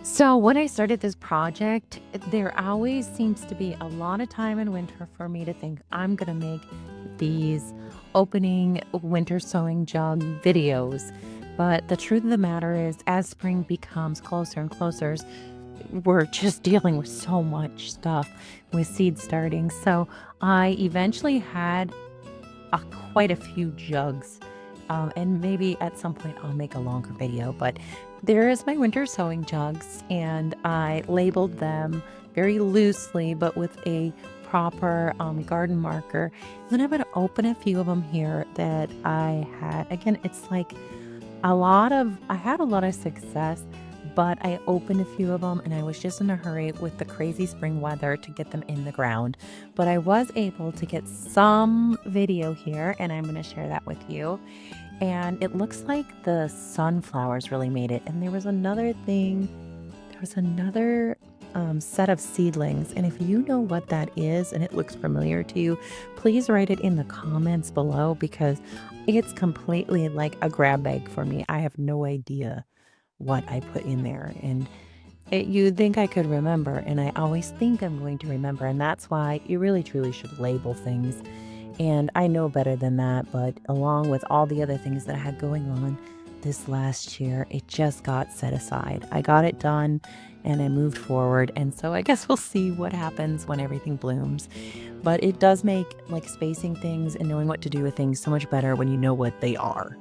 So when I started this project, there always seems to be a lot of time in winter for me to think I'm gonna make these opening winter sowing jug videos. But the truth of the matter is, as spring becomes closer and closer, we're just dealing with so much stuff with seed starting. So I eventually had quite a few jugs. And maybe at some point I'll make a longer video, but there is my winter sewing jugs, and I labeled them very loosely, but with a proper garden marker. Then I'm going to open a few of them here that I had. Again, it's like I had a lot of success, but I opened a few of them and I was just in a hurry with the crazy spring weather to get them in the ground. But I was able to get some video here, and I'm going to share that with you. And it looks like the sunflowers really made it. And there was another set of seedlings. And if you know what that is and it looks familiar to you, please write it in the comments below, because it's completely like a grab bag for me. I have no idea what I put in there. And you'd think I could remember, and I always think I'm going to remember. And that's why you really truly should label things. And I know better than that, but along with all the other things that I had going on this last year, it just got set aside. I got it done and I moved forward. And so I guess we'll see what happens when everything blooms. But it does make like spacing things and knowing what to do with things so much better when you know what they are.